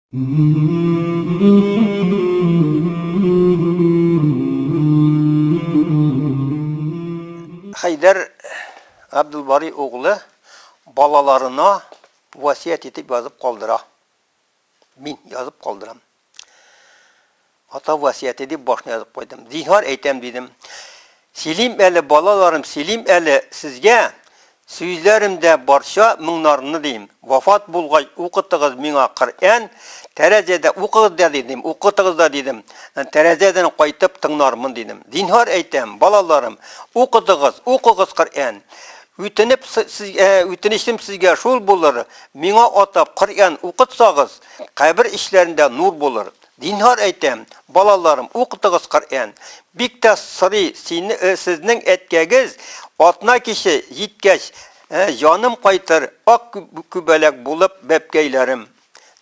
Haydar Abdulbari oğlu balalarına vasiyet etip yazıp kaldıra. Min yazıp kaldıram. Hatta vasiyet edip başına yazıp koydum. Zinhar eytem dedim. Silim eli balalarım, silim eli sizge. Sözlerimde barşa mınlarını deyim. Vafat bulgay okuttığız mina Kur'an. Terazede okuyuz da dedim, okutığız da dedim. Terazeden koytup tınlarmın dedim. Zinhar eytem balalarım, okutığız Kur'an. Ütinişim sizge şul bulur. Mina atap Kur'an okutsanız, kabir işlerinde nur bulur. Zinhar eytem balalarım, okutığız Kur'an. Bikte sırrı sizning etkegiz, atna kişi yitkeş, canım kaytır, ak kübelek bulup bepkeylerim.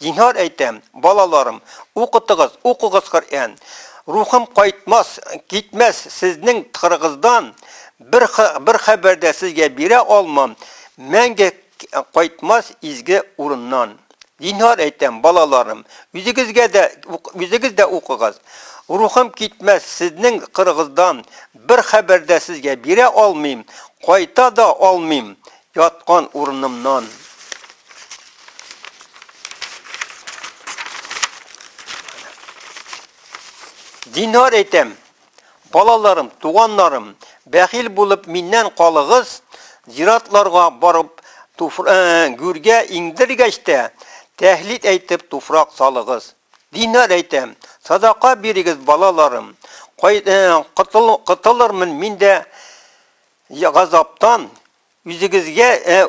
Zinhar eytem balalarım, okutığız Kur'an. Ruhum kaytmaz, gitmez sizning tırgızdan. Bir haberde sizge bire olmam, menge kaytmaz izge urundan. Zinhar eytem balalarım, yüzügüzde okuyuz. Ruhum gitmez sizning qırğızdan, bir haberde sizge bire olmayım, qayta da olmayım, yatqan urunumdan. Zinhar eytem balalarım, tuğanlarım, bəxil bulup mindən qalığız, ziratlarga barıp gürge indirgeçte, təhlid eytip tufrak salığız. Zinhar eytem, sadaka birigiz balalarım, qıtılırmın minde gazaptan, yüzügizge,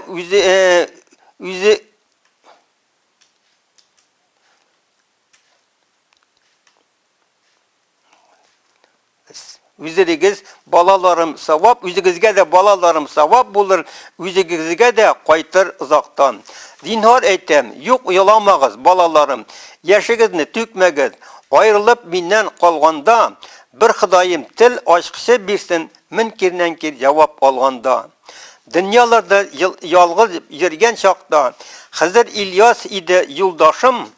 Yüzügiz balalarım savap, yüzügizge de balalarım savap bulur, yüzügizge de qaytır uzaktan. Zinhar eytem, yok yalamağız balalarım, yaşıgizni tükmegiz, ayrılıp mindən qalğanda, bir Xudayım til aşkışı birsin, minkir cevap alğanda. Dünyalarda yalğız yürgen şaqda, Hızır İlyas idi yoldaşım,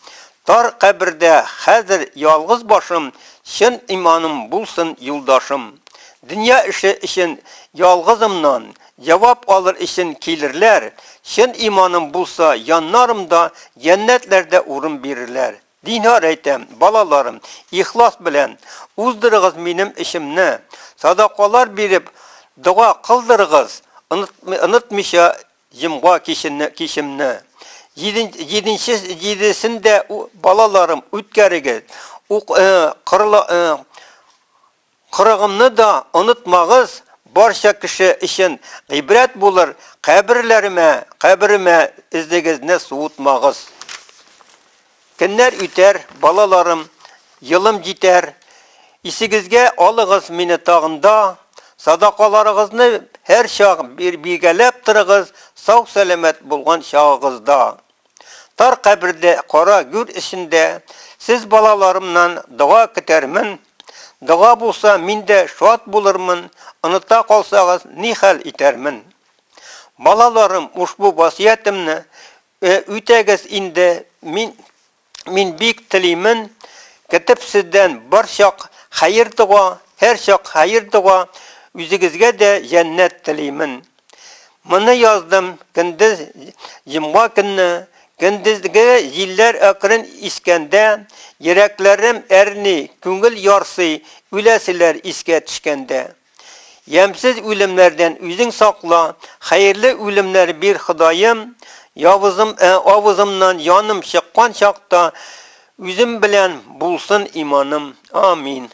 dar kabirde hazır yalğız başım, şın imanım bulsun yoldaşım. Dünya işi için yalğızımdan, cevap alır için kilirler. Şın imanım bulsa yanlarımda, cennetlerde uğrum verirler. Zinhar eytem balalarım, ihlas bilen, uzdırığız benim işimni. Sadakalar berip, dua kıldırığız, unutmışa jimga kişimni. Yedisinde balalarım ütkerigiz. Kırığımını da unutmağız, barşa kişi için ibret bulur, kabrime izdigizne soğutmağız. Günler üter, balalarım, yılım jiter, isigizge alığız mini tağında, sadakalarınızı her şağ bir bilgelep tırığız, sağ selamet bulgan şağızda. Tar kabirde, qora gür içinde, siz balalarımdan dua kitermin, dua bulsa minde şuat bulurmun, unuta kalsağız nihal itermin. Balalarım uşbu vasiyetimni, ütegiz inde min bik tilimin, kitip sizden bir şak hayır dua, her şak hayır dua, yüzügizge de cennet tilimin. Bunu yazdım, gündüz jimga günni, gündüzge yiller akırın iskende, yüreklerim erni, küngül yarsı, ülesiler iske düşkende. Yemsiz ölümlerden üzün sakla, hayırlı ölümler bir Xudayım, avızımdan yanım çıkkan şakta, üzüm bilen bulsun imanım. Amin.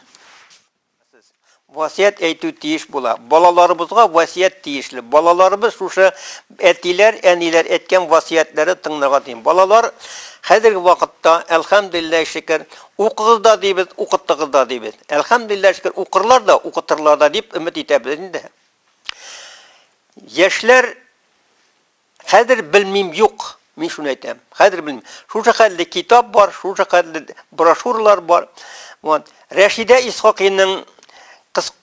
Vasiyet eytü tiyiş bula. Balalarımızga vasiyet tiyişli. Balalarımız şuşa eniler etken vasiyetleri tınlaga deyim. Balalar hazırki vakitta elhamdülillah şükür okuyuz da deybiz, okuttığız da deybiz. Elhamdülillah şükür okurlar da okutırlar da deyip ümit edebiliriz de. Yaşlar hazır bilmem yok. Men şunu aytayım. Hazır bilmem. Şuşa halde kitap var, şuşa halde broşurlar var. Reşide İshak'ın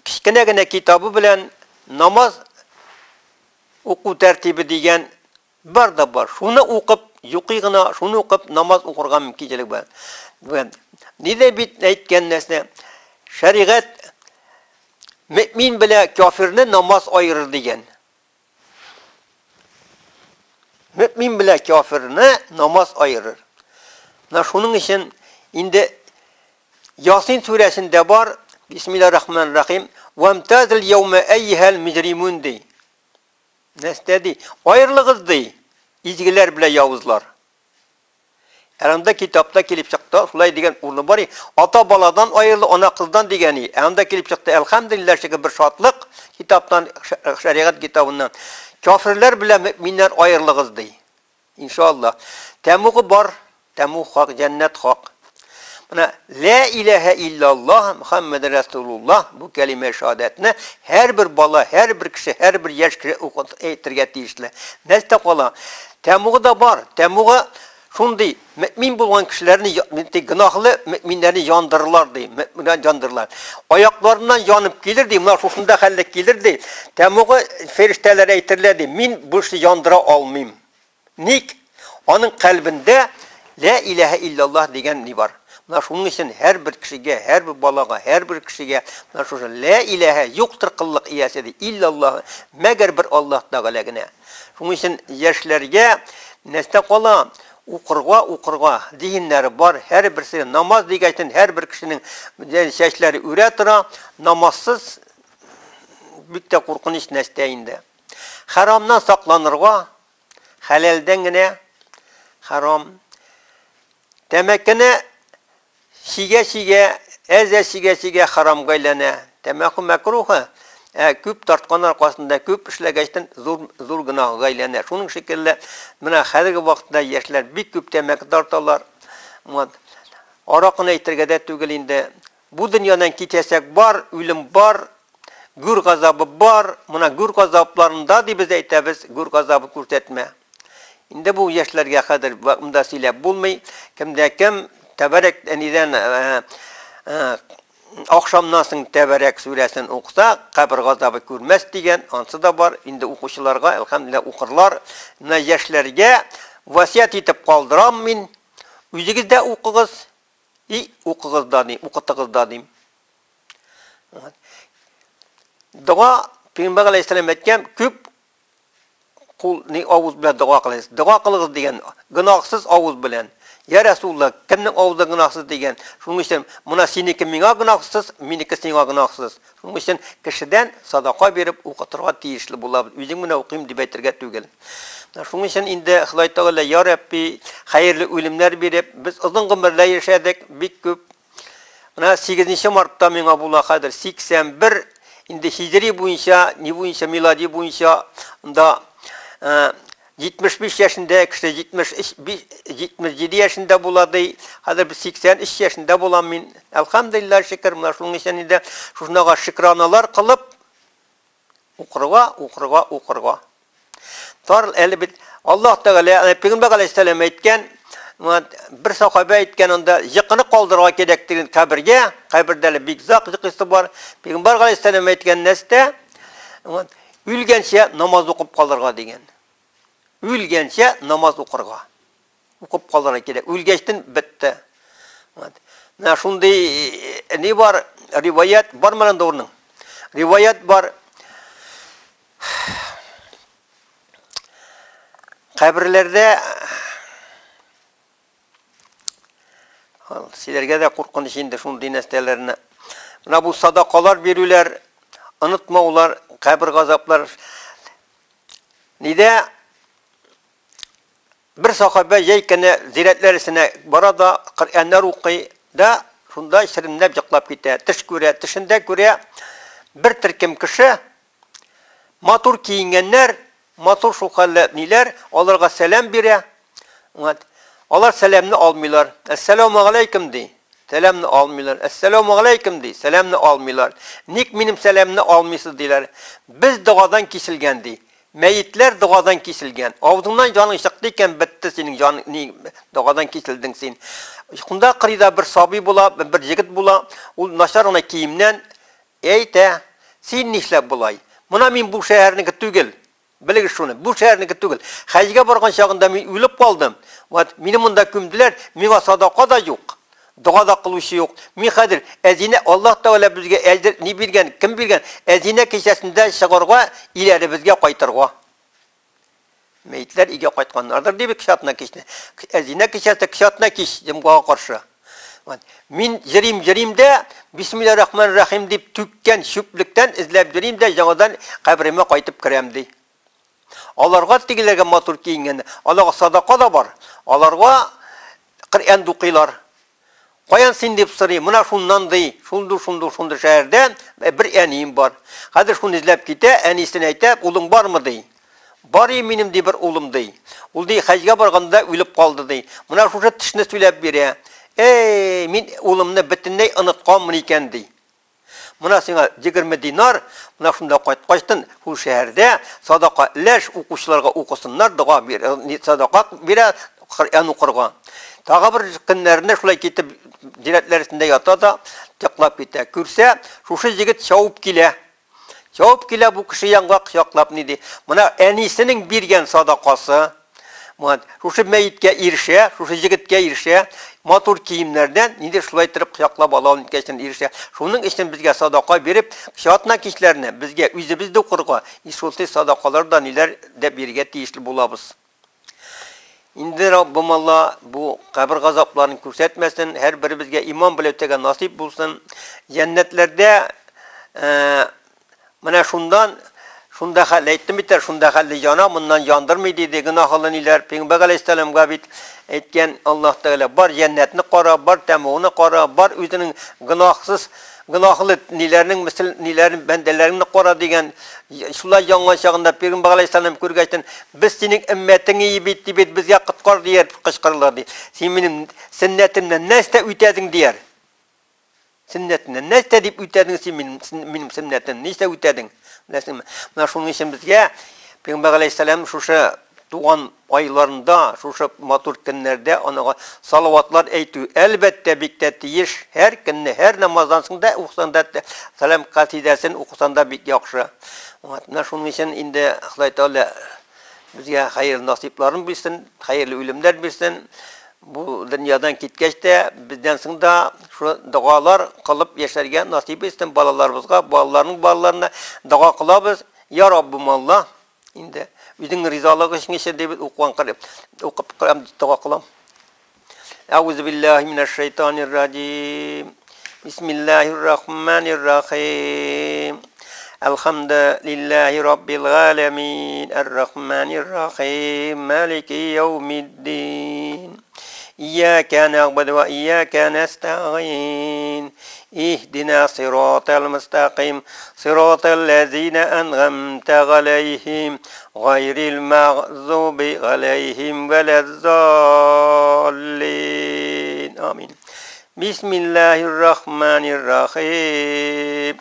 kichkina kitabı bilen namaz oku tertibi degan bar da bar. Şunu okup юқи гына шуны укып намаз укырга мөмкинлек бар. Ниде бит әйткән нәрсә? Шәригать мөмин белән кафирне намаз айырыр дигән. Мөмин белән кафирне намаз айырыр. Менә шуның өчен инде Ясин сүрәсендә бар, Бисмиллаһир-рахманир-рахим, "Вамтазил яума аййахал мujrimun" ди. Нәрсәди? Айырлыгыз ди. Изгеләр белән явызлар. Анда китапта килеп чыкты, шулай дигән урны бар. Ата баладан айырлы, ана кыздан дигәни. Анда килеп чыкты, әлхәмдүлилләһ, шикәр бер шатлык китаптан, шәригать китабыннан. Кафирләр белән мөминнәр айырлыгыз ди. Иншаллах. Тәмугы бар, тәмуг хак, җәннәт хак. Менә ла илаһа иллаллаһ Мухаммад Расулуллаһ бу кәлимә шahadәтне һәрбер бала, һәрбер кеше, һәрбер яшь кеше укып әйтергә тиешле. Нәрсә кала? Тәмугы да бар. Тәмугы шундый мөмин булган кешеләрне, гынахлы мөминнәрне яндырырлар ди. Мөминнәр яндырырлар. Аякларыннан янып килер ди. Менә шушында хәллек килер ди. Тәмугы ферештәләр әйтерләр ди. Мин бу эшне яндыра алмыйм. Ник? Аның калбендә ла илаһа иллаллаһ дигән ни бар. Менә шуның өчен һәрбер кешегә, һәрбер балага, һәрбер кешегә менә шушы ла илаһа юктыр кыллык иясе ди. Иллаллаһ, мәгәр бер Аллаһ Тәгалә генә. Шуның өчен яшьләргә нәрсә кала? Укырга дигәннәре бар. Һәрберсе намаз дигән һәрбер кешенең чәчләре үрә тора. Намазсыз бик тә куркыныч нәрсә инде. Харамнан сакланырга, хәләлдән генә харам. Тәмәкене Шигә, әзә харамга әйләнә. Тәмәку мәкруһы. Күп тарткан аркасында күп эшләгәчтән зур гынага әйләнә. Шуның шикелле, менә хәзерге вакытта яшьләр бик күп тәмәке тарталар. Аракны әйтергә дә түгел инде. Бу дөньядан китәсәк бар, үлем бар, гүр газабы бар. Менә гүр газапларында ди без әйтәбез, гүр газабы күрсәтмә. Инде бу яшьләргә хәзер монда сөйләп булмый. Кемдә кем Тәбәрәк әнидән ахшамнан соң Тәбәрәк сүрәсен укыса, кабер газабы күрмәс дигән ансы да бар. Инде укучыларга әлхәмдүлилләһ укырлар. Менә яшьләргә васият итеп калдырам мин. Үзегез дә укыгыз, укыгыз да дим, укытыгыз да дим. Дуа Пәйгамбәр алейһиссалам әйткән, күп кул ни авыз белән дуа кылыгыз. Дуа кылыгыз дигән, гынахсыз авыз белән. Ya Resulullah, kimning avızda günahsız degen. Şunun için, buna siniki mine günahsız, miniki sine günahsız. Şunun için, kişiden sadaka verip, uqatırga tiyişli bulabilir. Üzüm buna uqayım deb aytırga tügel. Şunun için, indi Xulay Teala, ya Rabbi, hayırlı ölümler verip, biz uzun ömürle yaşadık, bik köp. 8 Mart'ta mine bula kadir, 81, indi Hicri boyunca, ni boyunca, miladi boyunca, da 75 yaşında, kişi 77 yaşında buladı. Hazır bir 83 yaşında bulan min. Elhamdülillah şükür. Şunun için de şuna şükranalar kılıp uqırga. Tar elbet Allah Teala Peygamber Aleyhisselam aytgan, bir sahabe aytgan onda yaqını qaldırga kerakligini kabirde bik zaq qısı var. Peygamber Aleyhisselam aytgan näste? Ülgençe namaz okup qaldırga degan. Ülgençe namaz okurga. Okup kalana gerek. Ülgeçtin bitti. Ne şunday ne var? Rivayet var mı lan doğrunun? Rivayet var. Kabirlerde sizlerge de korkunç indi şunday nesnelerine. Bu sadakalar verirler, unutmaular, kabir gazaplar. Nide bir sahabe yeykene ziyaretlerisine barada Kur'anlar okuy da şunda şirinlep cıklap gitti. Tişinde göre bir tırkim kişi matur kiyingenler, matur şukalletniler, onlara selam bire. Onlar selamını almıyorlar. Esselamu aleyküm di. Selamını almıyorlar. Esselamu aleyküm di. Selamını almıyorlar. Nik benim selamını almıyorsunuz diyorlar. Biz doğadan kesilgendi. Meyitler doğadan kesilgen. Avdundan canın çıktıyken bitti senin canın doğadan kesildin sen. Şunda kırıda bir sabi bula, bir jigit bula. O naşar ona kiyimden eyte sen nişlep bulay. Buna min bu şehirine tügel. Bilin şunu. Bu şehirniki tugul. Hacga bargan şagında men ölüp kaldım. Meni munda kümdiler. Mega sadaqa da yok. Dua da kılışı yok. Men hadir ezine Allah Teala bizge ecir ni bilgen, kim bilgen? Ezine keşesinde şagırga ileri bizge qaytırga. Meyitler ige qaytganlardır diye kişatına kişne. Ezine keşesinde kişatına kiş jimga karşı. Min jirimde Bismillahirrahmanirrahim deyip tükken şüplükten izlep jirim de жаңадан kabrime qaytıp kirem dey. Alarga tigilerge matur kiyingen. Allah'a sadaka da var. Alarga Kur'an duqilar. Qoyan sen dep sırı, mına şundan dey, şundur şehirde bir eniyim var. Hadir şunu izlep gite, enisini aytap, ulun var mı dey. Bari benim de bir ulum dey. Ul dey hacga barganda ölüp kaldı dey. Mına şuşa tişini söylep bire. Men ulumni bitinay unutqanmın ekan dey. Mına sana 20 dinar, mına şunda qaytqaştın şu şehirde sadaqa lash o'quvchilarga o'qisinlar, dua ber, sadaqa bera, Qur'on o'qirgan. Tağı bir günlerinde şulay ketip jiratlarisinde yata da tıklap kete. Kürse şuşu jigit çavup kile. Çavup kile bu kişi yanga qıyaklap nidi. Mına enisinin birgen sadaqası. Şuşu meyitke irşe, şuşu jigitke irşe. Matur kiyimlerden nidi şulay tırıp qıyaklap alavın kesin irşe. Şunun için bizge sadaqa berip, şatna kişilerine bizge üzümüzde qurqa. İsulti sadaqalardan iler de birge tiyişli bulabız. İndi Rabbim Allah bu kabir gazaplarını kürsətməsin, her birimizge iman bile ötege nasip bulsun. Cennetlerde mana şunda hal ettim biter, şunda halli cana bundan yandırmaydı dedi, günahlı iler. Peygamber Aleyhisselam'a bit etken Allah Teala bar cennetini qara, bar temuğunu qara, bar özünün günahlı nilerinin misal nilerin bendelerini qara degen şulay yangan şagında Peygamber Aleyhisselam körgəçten biz senin ümmetini iyi bitti bit bizge qıtkar diyer qışqırırlar diye. Sen benim sünnetimden neste ütedin diyer. Sünnetimden neste deyip ütedin sen benim sünnetimden neste ütedin. Mana şunun için bizge Peygamber Aleyhisselam şuşa doğan aylarında, şuşa matur günlerde ona salavatlar eytü. Elbette biktet yiş her günne, her namazdansında okusanda salam kasidesini okusanda bik yakşı. Mana şunun için indi Allah Teala bizge hayırlı nasiplerini bilsin, hayırlı ölümler bilsin. Bu dünyadan gitgeç de bizden sonra şu dualar kılıp yaşarken nasip etsin balalarımızga, balalarına dua kılabız. Ya Rabbim Allah, indi bizim rizalığı için işe okup dua kılam. Euzubillahimineşşeytanirracim. Bismillahirrahmanirrahim. Elhamdülillahi Rabbil alemin. Errahmanirrahim. Maliki yevmiddin. إياك نعبد وإياك نستعين اهدنا صراط المستقيم صراط الذين أنعمت عليهم غير المغضوب عليهم ولا الضالين آمين بسم الله الرحمن الرحيم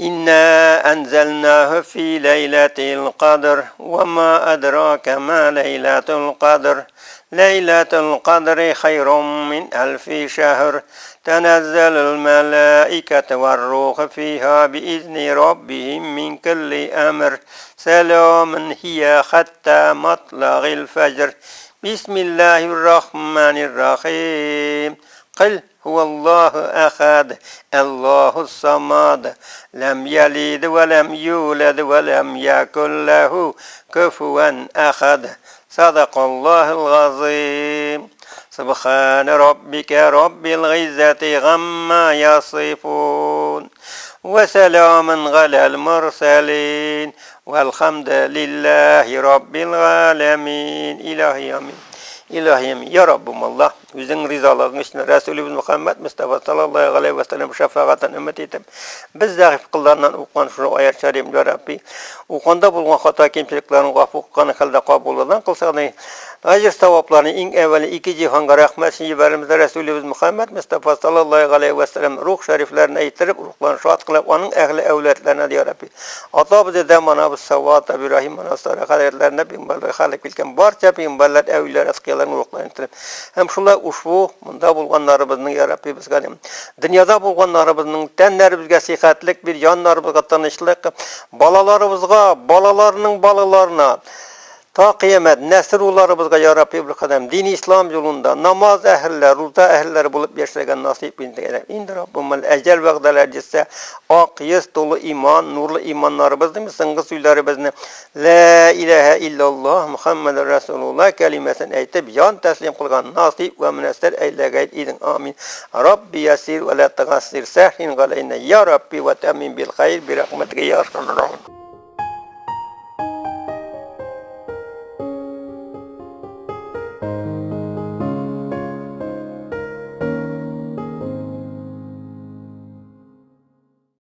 إنا أنزلناه في ليلة القدر وما أدراك ما ليلة القدر ليلة القدر خير من ألف شهر تنزل الملائكة والروح فيها بإذن ربهم من كل أمر سلام هي حتى مطلع الفجر بسم الله الرحمن الرحيم قل هو الله أحد الله الصمد لم يلد ولم يولد ولم يكن له كفوا أحد صدق الله العظيم سبحان ربك رب العزة عما يصفون وسلام على المرسلين والحمد لله رب العالمين إلهي آمين İlahim ya Rabbim Allah yüzün rızalığın için Resulümüz Muhammed Mustafa sallallahu aleyhi ve sellem şefaatine ümmet etip biz zahif kıllarından okuyan şu ayet şerif ya Rabbi okunda bulgan hata kemçiliklerini gafukkanı halde kabullardan kılsağını acır sevaplarını en evveli iki cihanga rahmet yiberimizde Resulümüz Muhammed Mustafa sallallahu aleyhi ve sellem ruh şeriflerine eğitirip ruhlarını şuat kılıp onun ehli evletlerine ya Rabbi atabı demana bu savvata İbrahim anasara kaderlerine binbalı halik bilken barça binballer evliler askıyalarını ruhlarını eğitirip hem şunlar uşu munda bulganlarımızın ya Rabbi bizge dünyada bulganlarımızın tenlerimizge sihatlik bir yanlarımızga tanışlık balalarımızga balalarının balalarına ta kıyamet nesrularımızga ya Rabbi bir kadem dini İslam yolunda namaz ehiller, ruza ehiller bulup yaşayan nasip eyle. İndi Rabbimel ecel vaqdalar cesse aqiyes dolu iman, nurlu imanlarımızı mı sıngı suylarımızı la ilahe illallah Muhammed Resulullah kelimesini eytip can teslim kılgan nasip ve münesser eyle gayet idin amin. Rabbi yasir ve la tegassir sehrin galeyne ya Rabbi ve temin bil hayr bir rahmetike ya Resulullah.